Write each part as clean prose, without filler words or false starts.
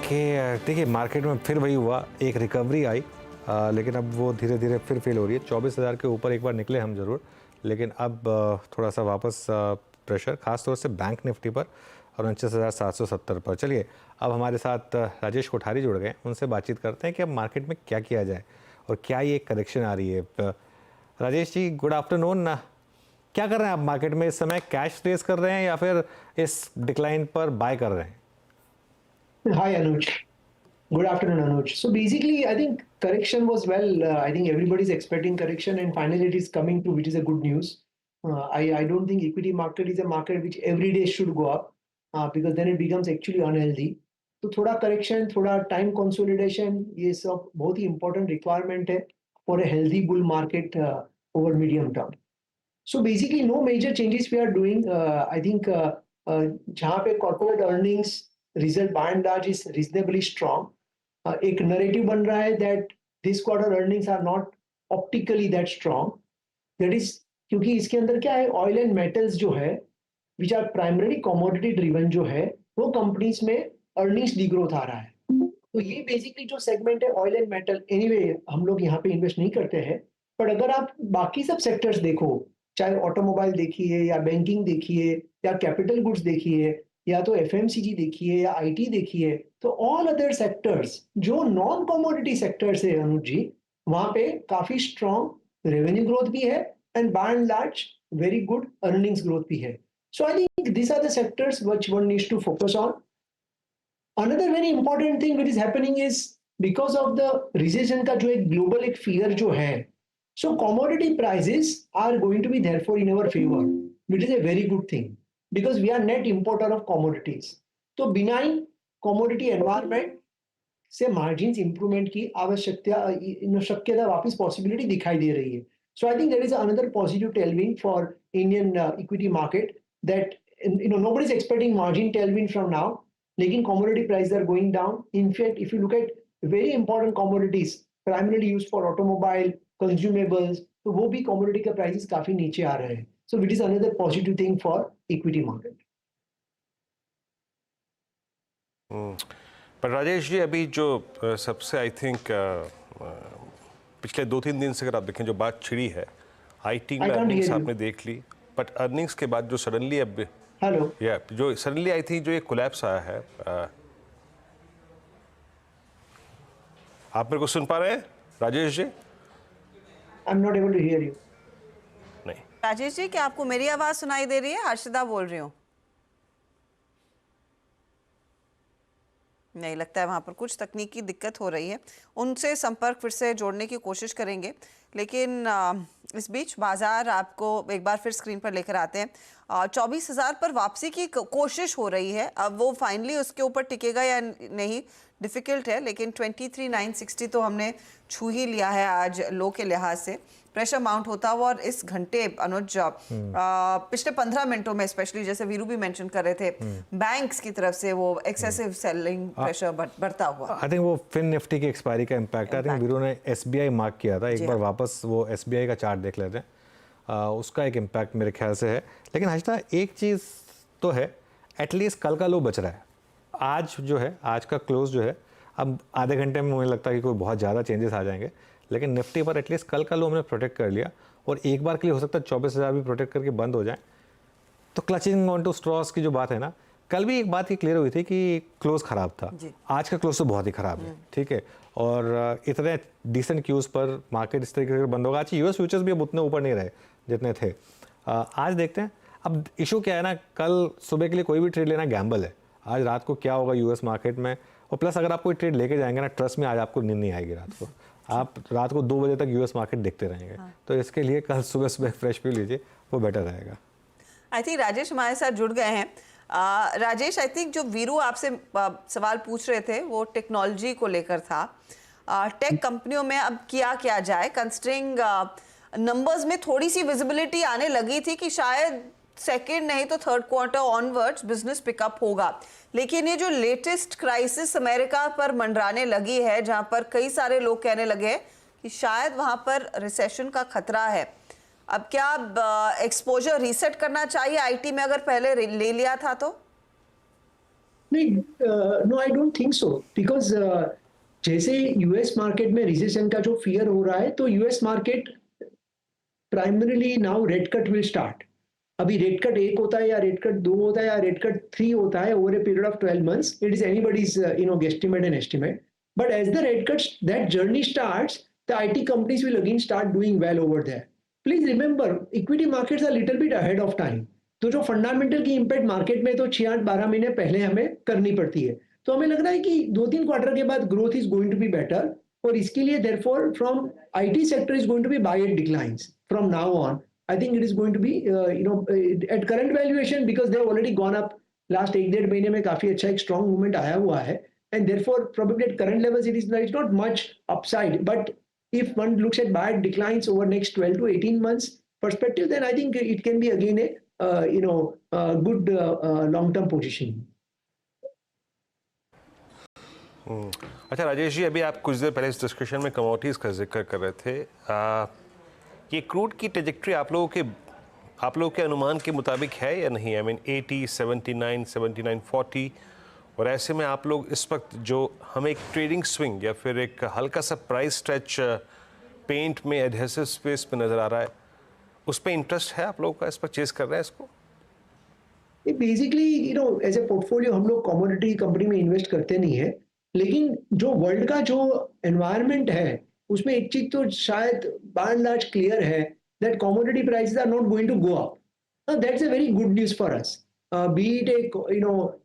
Okay, देखिए market में फिर वही हुआ, एक रिकवरी आई, लेकिन अब वो धीरे धीरे फिर फेल हो रही है। 24,000 के ऊपर एक बार निकले हम ज़रूर, लेकिन अब थोड़ा सा वापस प्रेशर, खास तौर से बैंक निफ्टी पर और 29,770 पर। चलिए अब हमारे साथ राजेश कोठारी जुड़ गए, उनसे बातचीत करते हैं कि अब मार्केट में क्या किया जाए और क्या ये करेक्शन आ रही है। Rajesh ji, good afternoon. क्या कर रहे हैं आप मार्केट में इस समय? कैश रेस कर रहे हैं या फिर इस डिक्लाइन पर बाय कर रहे हैं? Hi, Anuj. Good afternoon, Anuj. So basically, I think correction was I think everybody's expecting correction, and finally it is coming to, which is a good news. I don't think equity market is a market which every day should go up because then it becomes actually unhealthy. तो थोड़ा correction, थोड़ा time consolidation, ये सब बहुत ही important requirement है for a healthy bull market over medium term. So basically, no major changes we are doing. I think जहाँ पे corporate earnings result by and large is reasonably strong. एक narrative बन रहा है that this quarter earnings are not optically that strong. That is क्योंकि इसके अंदर क्या है, oil and metals जो है, which are primarily commodity driven जो है, वो companies में earnings degrowth आ रहा है. तो ये बेसिकली जो सेगमेंट है ऑयल एंड मेटल, एनीवे हम लोग यहाँ पे इन्वेस्ट नहीं करते हैं, पर अगर आप बाकी सब सेक्टर्स देखो, चाहे ऑटोमोबाइल देखिए या बैंकिंग देखिए या कैपिटल गुड्स देखिए या तो एफएमसीजी देखिए या आईटी देखिए, तो ऑल अदर सेक्टर्स जो नॉन कमोडिटी सेक्टर्स है अनुज जी, वहां पे काफी स्ट्रॉन्ग रेवेन्यू ग्रोथ भी है and by and large very good earnings growth भी है. So I think this are the sectors which one needs to focus on. Another very important thing which is happening is because of the recession का जो एक global एक fear जो है, so commodity prices are going to be therefore in our favor, which is a very good thing because we are net importer of commodities. तो benign commodity environment से margins improvement की शक्यता वापस possibility दिखाई दे रही है. So I think there is another positive tailwind for Indian equity market that nobody's expecting margin tailwind from now. लेकिन commodity prices are going down. In fact, if you look at very important commodities primarily used for automobile, consumables, तो वो भी commodity का prices काफी नीचे आ रहे हैं. So which is another positive thing for equity market. पर राजेश जी, अभी जो सबसे आई थिंक पिछले 2-3 दिन से अगर आप देखें जो बात छिड़ी है, आईटी में अर्निंग्स आपने देख ली, बट अर्निंग्स के बाद जो सडनली अब हेलो या जो सडनली आई थी, जो ये कोलैप्स आया है, आप मेरे को सुन पा रहे हैं Rajesh ji? I am not able to hear you. नहीं राजेश जी, क्या आपको मेरी आवाज सुनाई दे रही है? हर्षदा बोल रही हूँ. नहीं, लगता है वहाँ पर कुछ तकनीकी दिक्कत हो रही है. उनसे संपर्क फिर से जोड़ने की कोशिश करेंगे, लेकिन इस बीच बाजार आपको एक बार फिर स्क्रीन पर लेकर आते हैं. 24,000 पर वापसी की कोशिश हो रही है. अब वो फाइनली उसके ऊपर टिकेगा या नहीं, डिफिकल्ट है, लेकिन 23,960 तो हमने छू ही लिया है आज लो के लिहाज से. प्रेशर माउंट होता हुआ और इस घंटे अनुज पिछले 15 मिनटों में स्पेशली, जैसे वीरू भी मेंशन कर रहे थे, बैंक्स की तरफ से वो एक्सेसिव सेलिंग प्रेशर बढ़ता हुआ. आई थिंक वो फिन निफ्टी की एक्सपायरी का इम्पैक्ट है. आई थिंक वीरू ने एसबीआई मार्क किया था, एक बार वापस वो एसबीआई का चार्ट देख लेते हैं, उसका एक इम्पैक्ट मेरे ख्याल से है. लेकिन हर्षदा, एक चीज़ तो है, एटलीस्ट कल का लो बच रहा है. आज जो है, आज का क्लोज जो है, अब आधे घंटे में मुझे लगता है कि कोई बहुत ज़्यादा चेंजेस आ जाएंगे, लेकिन निफ्टी पर एटलीस्ट कल का लो हमने प्रोटेक्ट कर लिया और एक बार के लिए हो सकता है 24,000 भी प्रोटेक्ट करके बंद हो जाए. तो क्लचिंग ऑन टू स्ट्रॉस की जो बात है ना, कल भी एक बात ही क्लियर हुई थी कि क्लोज ख़राब था. आज का क्लोज तो बहुत ही ख़राब है, ठीक है, और इतने डिसेंट क्यूज़ पर मार्केट इस तरीके से बंद होगा. आज यूएस फ्यूचर्स भी अब उतने ऊपर नहीं रहे जितने थे. आज देखते हैं. अब इशू क्या है ना, कल सुबह के लिए कोई भी ट्रेड लेना गैम्बल है. आज रात को क्या होगा यूएस मार्केट में, और प्लस अगर आप कोई ट्रेड लेके जाएंगे ना, ट्रस्ट में आज आपको नींद नहीं आएगी रात को. आप रात को 2 बजे तक यूएस मार्केट देखते रहेंगे. तो इसके लिए कल सुबह सुबह फ्रेश व्यू लीजिए, वो बेटर रहेगा. आई थिंक राजेश हमारे साथ जुड़ गए हैं. राजेश, आई थिंक जो वीरू आपसे सवाल पूछ रहे थे वो टेक्नोलॉजी को लेकर था. टेक कंपनियों में अब किया क्या जाए, कंसिडरिंग नंबर्स में थोड़ी सी विजिबिलिटी आने लगी थी कि शायद सेकेंड नहीं तो third quarter onwards business pickup होगा, लेकिन ये जो लेटेस्ट क्राइसिस अमेरिका पर मंडराने लगी है, जहां पर कई सारे लोग कहने लगे कि शायद वहां पर रिसेशन का खतरा है. अब क्या एक्सपोजर रीसेट करना चाहिए आईटी में अगर पहले ले लिया था तो? नहीं, no I don't think so, because जैसे यूएस मार्केट में रिसेशन का जो फियर हो रहा है, तो US market primarily now rate cut will start. अभी रेट कट 1 होता है या रेट कट 2 होता है या रेट कट 3 होता है over a period of 12 months, it is anybody's guesstimate and estimate. But as the rate cuts, that journey starts, the IT companies will again start doing well over there. Please remember, equity markets are little bit ahead of time. तो जो fundamental की impact market में तो 6-8-12 महीने पहले हमें करनी पड़ती है. तो हमें लग रहा है कि 2-3 क्वार्टर के बाद growth is going to be better, और इसके लिए therefore from IT sector is going to be by eight declines from now on. I think it is going to be at current valuation, because they have already gone up last 1-1.5 महीने में काफी अच्छा एक strong movement आया हुआ है, and therefore probably at current levels it is not much upside. But if one looks at buy declines over next 12 to 18 months perspective, then I think it can be again a good long-term position. अच्छा राजेश जी, अभी आप कुछ देर पहले इस discussion में commodities का जिक्र कर रहे थे. ये क्रूड की ट्रेजेक्ट्री आप लोगों के अनुमान के मुताबिक है या नहीं? आई मीन 80, 79, 79, 40, और ऐसे में आप लोग इस वक्त जो हमें एक ट्रेडिंग स्विंग या फिर एक हल्का सा प्राइस स्ट्रेच पेंट में एडहेसिव स्पेस पे नज़र आ रहा है, उस पर इंटरेस्ट है आप लोगों का? इस पर चेस कर रहे हैं इसको? बेसिकली एज ए पोर्टफोलियो हम लोग कमोडिटी कंपनी में इन्वेस्ट करते नहीं है, लेकिन जो वर्ल्ड का जो एनवायरनमेंट है उसमें एक चीज तो शायद बाय एंड लार्ज क्लियर है, that commodity prices are not going to go up. That's a very good news for us. Be it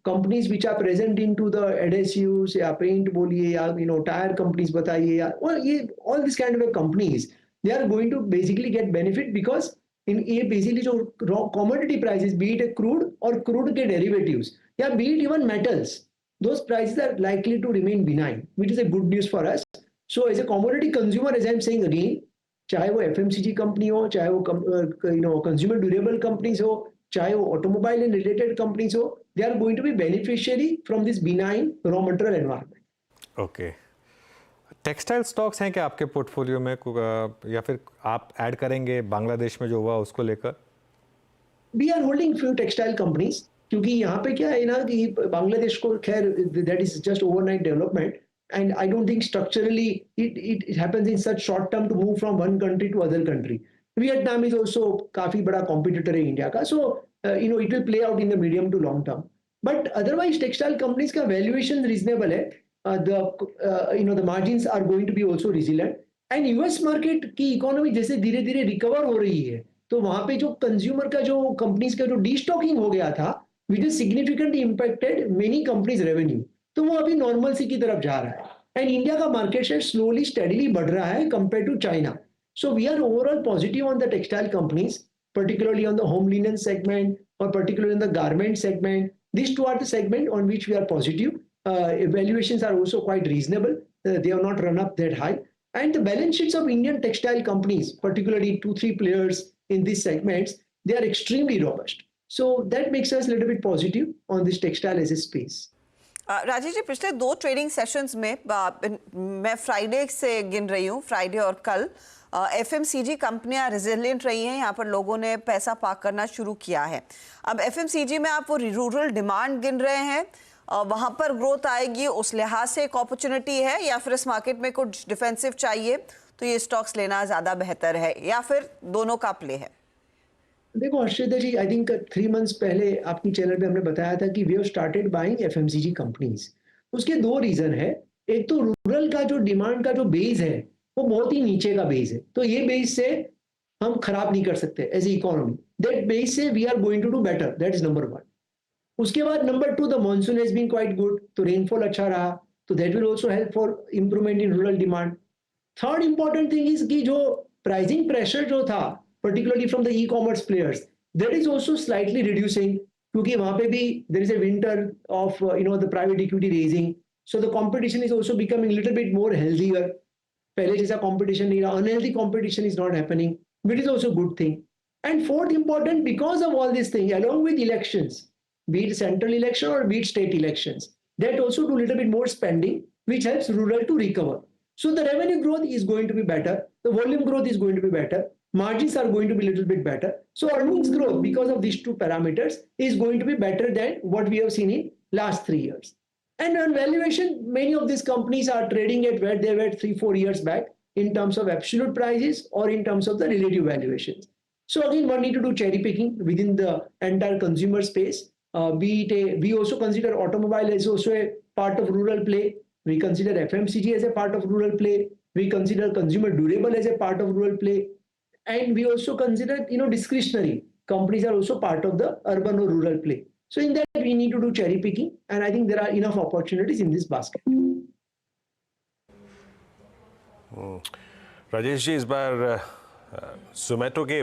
companies which are present into the adhesives या पेंट बोलिए या टायर कंपनीज बताइए, या ये all this kind of companies, they are going to basically get benefit, because in ये basically जो commodity prices, be it crude और crude के डेरिवेटिव्स या B it even metals, those prices are likely to remain benign, which is a good news for us. So as a commodity consumer, as I'm saying again, चाहे वो FMCG company हो, चाहे वो consumer durable companies हो, चाहे वो automobile and related companies हो, they are going to be beneficiary from this benign raw material environment. Okay. Textile stocks हैं क्या आपके पोर्टफोलियो में, या फिर आप ऐड करेंगे बांग्लादेश में जो हुआ उसको लेकर? We are holding few textile companies, क्योंकि यहाँ पे क्या है ना कि बांग्लादेश को खैर that is just overnight development, and I don't think structurally it happens in such short term to move from one country to other country. Vietnam is also काफी बड़ा कॉम्पिटिटर है इंडिया का, so it will play out in the medium to long term. But otherwise textile companies का valuation reasonable है, the margins are going to be also resilient, and US market की economy जैसे धीरे धीरे recover हो रही है, तो वहां पे जो कंज्यूमर का जो कंपनीज का जो डीस्टॉकिंग हो गया था, which has significantly impacted many companies' revenue, तो वो अभी नॉर्मलसी की तरफ जा रहा है, एंड इंडिया का मार्केट शेयर स्लोली स्टेडीली बढ़ रहा है compare to China. So we are overall positive on the textile companies, particularly on the home linen segment or particularly in the garment segment. These two are the segment on which we are positive. Valuations are also quite reasonable. They have not run up that high, and the balance sheets of Indian textile companies, particularly 2-3 players in these segments, they are extremely robust. So that makes us a little bit positive on this textile as a space. Rajesh ji, पिछले 2 trading sessions में मैं Friday से गिन रही हूँ, Friday और कल FMCG कंपनियां रेजिलिएंट रही हैं, यहाँ पर लोगों ने पैसा पार्क करना शुरू किया है. अब एफएमसीजी में आप वो रूरल डिमांड गिन रहे हैं, वहाँ पर ग्रोथ आएगी, उस लिहाज से एक अपॉर्चुनिटी है, या फिर इस मार्केट में कुछ डिफेंसिव चाहिए तो ये स्टॉक्स लेना ज़्यादा बेहतर है, या फिर दोनों का प्ले है? देखो हर्षिता जी, आई थिंक 3 months पहले आपकी चैनल पे हमने बताया था कि we have started buying FMCG companies. उसके 2 रीजन है. एक तो रूरल का जो डिमांड का जो बेस है वो बहुत ही नीचे का बेस है, तो ये बेस से हम खराब नहीं कर सकते as a economy. That base से we are going to do better, that is number 1. उसके बाद number 2, the monsoon has been quite good, तो रेनफॉल अच्छा रहा, तो that will also help for improvement in rural demand. Third important thing is कि जो pricing pressure जो था particularly from the e-commerce players, that is also slightly reducing, क्योंकि वहाँ पे भी there is a winter of the private equity raising, so the competition is also becoming a little bit more healthier. पहले जैसा competition नहीं रहा, unhealthy competition is not happening, which is also a good thing. And fourth important, because of all these things, along with elections, be it central election or be it state elections, that also do a little bit more spending, which helps rural to recover. So the revenue growth is going to be better, the volume growth is going to be better, margins are going to be a little bit better. So earnings growth, because of these 2 parameters, is going to be better than what we have seen in last 3 years. And on valuation, many of these companies are trading at where they were 3-4 years back in terms of absolute prices or in terms of the relative valuations. So again, one need to do cherry picking within the entire consumer space. We also consider automobile as also a part of rural play. We consider FMCG as a part of rural play. We consider consumer durable as a part of rural play. And we also consider, discretionary companies are also part of the urban or rural play. So in that, we need to do cherry picking. And I think there are enough opportunities in this basket. Rajesh ji, इस बार जोमेटो के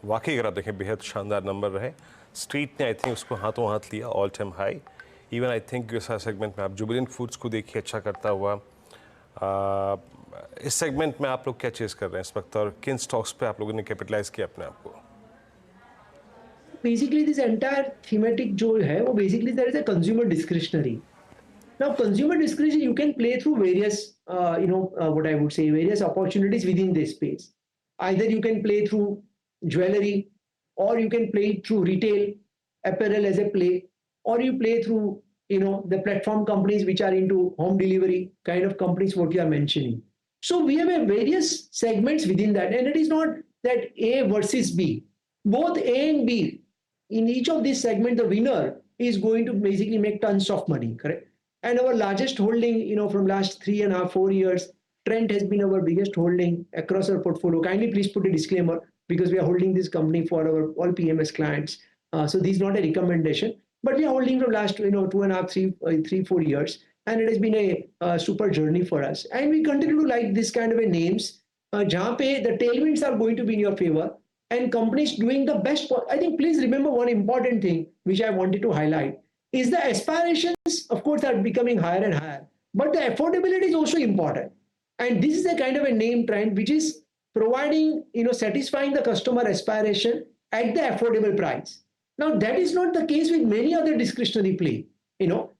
वाकई अगर आप देखें बेहद शानदार number रहे. Street ने आई थिंक उसको हाथों हाथ लिया, all time high. Even I think इस सेगमेंट में आप जुबिलेंट फूड्स को देखिए अच्छा करता हुआ. इस सेगमेंट में आप लोग क्या चेज कर रहे हैं इस वक्त और किन स्टॉक्स पे आप लोगों ने कैपिटलाइज किया अपने आप को? Basically, this entire thematic जो है वो basically there is a consumer discretionary. Now, consumer discretionary you can play through various, what I would say, various opportunities within this space. Either you can play through jewelry, or you can play through retail, apparel as a play, or you play through, the platform companies which are into home delivery kind of companies, what you are mentioning. So we have a various segments within that, and it is not that A versus B. Both A and B, in each of these segments, the winner is going to basically make tons of money, correct? And our largest holding, from last 3.5-4 years, Trent has been our biggest holding across our portfolio. Kindly please put a disclaimer because we are holding this company for our all PMS clients. So this is not a recommendation, but we are holding from last 2.5-3-4 years, and it has been a super journey for us. And we continue to like this kind of a names, जहाँ पे the tailwinds are going to be in your favor and companies doing the best. I think please remember one important thing which I wanted to highlight is the aspirations, of course, are becoming higher and higher, but the affordability is also important. And this is a kind of a name trend which is providing, satisfying the customer aspiration at the affordable price. Now, that is not the case with many other discretionary play.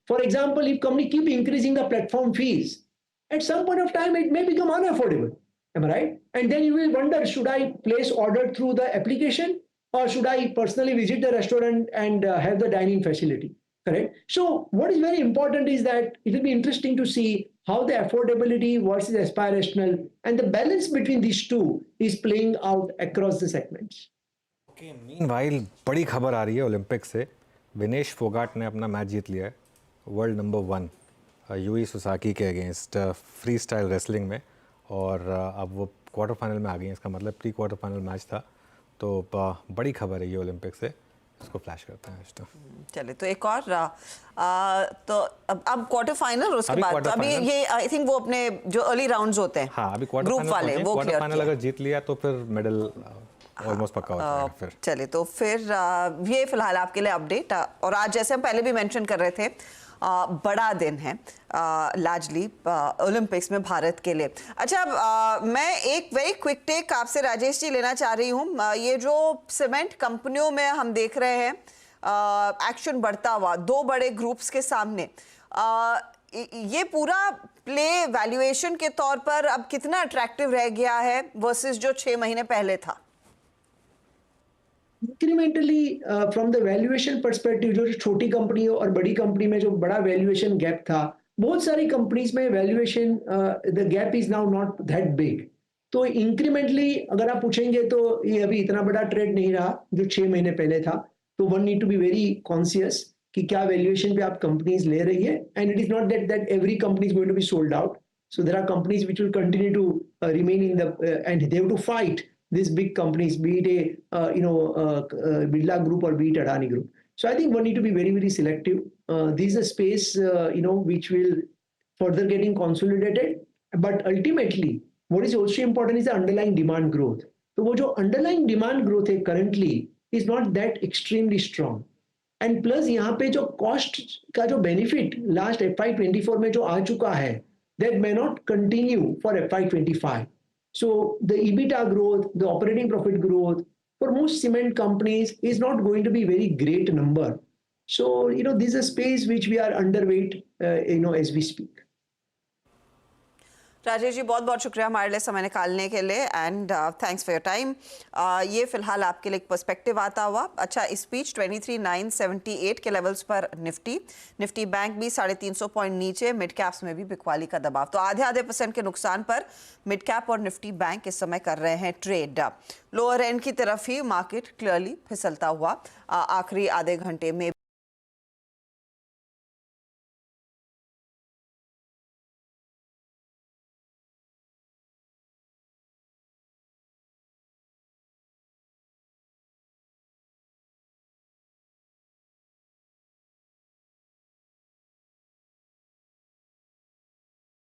For example, if company keep increasing the platform fees, at some point of time, it may become unaffordable. Am I right? And then you will wonder, should I place order through the application or should I personally visit the restaurant and have the dining facility? Correct. So what is very important is that it will be interesting to see how the affordability versus aspirational and the balance between these two is playing out across the segments. Okay, meanwhile, बड़ी खबर आ रही है Olympic से. विनेश फोगाट ने अपना match जीत लिया है world number 1 Yui Susaki के अगेंस्ट फ्री स्टाइल रेसलिंग में, और अब वो क्वार्टर फाइनल में आ गई हैं. इसका मतलब प्री क्वार्टर फाइनल मैच था. तो बड़ी खबर है ये ओलंपिक से. इसको फ्लैश करते हैं तो चलिए. तो एक और तो अब क्वार्टर फाइनल, उसके बाद अभी ये आई थिंक वो अपने जो अर्ली राउंड्स होते हैं, हाँ, अभी क्वार्टर फाइनल अगर जीत लिया तो फिर मेडल ऑलमोस्ट पक्का हो जाएगा फिर. चलिए, तो फिर ये फिलहाल आपके लिए अपडेट. और आज जैसे हम पहले भी मेंशन कर रहे थे, बड़ा दिन है लार्जली ओलंपिक्स में भारत के लिए. अच्छा, मैं एक वेरी क्विक टेक आपसे राजेश जी लेना चाह रही हूँ. ये जो सीमेंट कंपनियों में हम देख रहे हैं एक्शन बढ़ता हुआ 2 बड़े ग्रुप्स के सामने, ये पूरा प्ले वैल्यूएशन के तौर पर अब कितना अट्रैक्टिव रह गया है वर्सेस जो 6 महीने पहले था? Incrementally from the valuation perspective, जो छोटी कंपनी और बड़ी कंपनी में जो बड़ा वैल्यूएशन गैप था, बहुत सारी कंपनीज में valuation the gap is now not that big. तो इंक्रीमेंटली अगर आप पूछेंगे तो ये अभी इतना बड़ा ट्रेड नहीं रहा जो 6 महीने पहले था. तो one need to be very conscious कि क्या वैल्यूएशन पे आप कंपनीज ले रही है. And it is not that every company is going to be sold out. So there are companies which will continue to remain in the end they have to fight these big companies, be it Birla Group or be it Adani Group. So I think one need to be very, very selective. This is a space, which will further getting consolidated. But ultimately, what is also important is the underlying demand growth. So wo jo underlying demand growth hai currently is not that extremely strong. And plus यहाँ पे जो cost का जो benefit last FY24 में जो आ चुका है, that may not continue for FY25. So the EBITDA growth, the operating profit growth for most cement companies is not going to be very great number. So, this is a space which we are underweight, as we speak. Rajesh ji बहुत बहुत शुक्रिया हमारे लिए समय निकालने के लिए and thanks for your time. ये फिलहाल आपके लिए एक पर्सपेक्टिव आता हुआ। अच्छा, इस बीच 23,978 के लेवल्स पर निफ्टी बैंक भी 350 पॉइंट नीचे, मिड कैप्स में भी बिकवाली का दबाव। तो आधे % के नुकसान पर मिड कैप और निफ्टी बैंक इस समय कर रहे हैं ट्रेड। लोअर एंड की तरफ ही मार्केट क्लियरली फिसलता हुआ आखिरी आधे घंटे में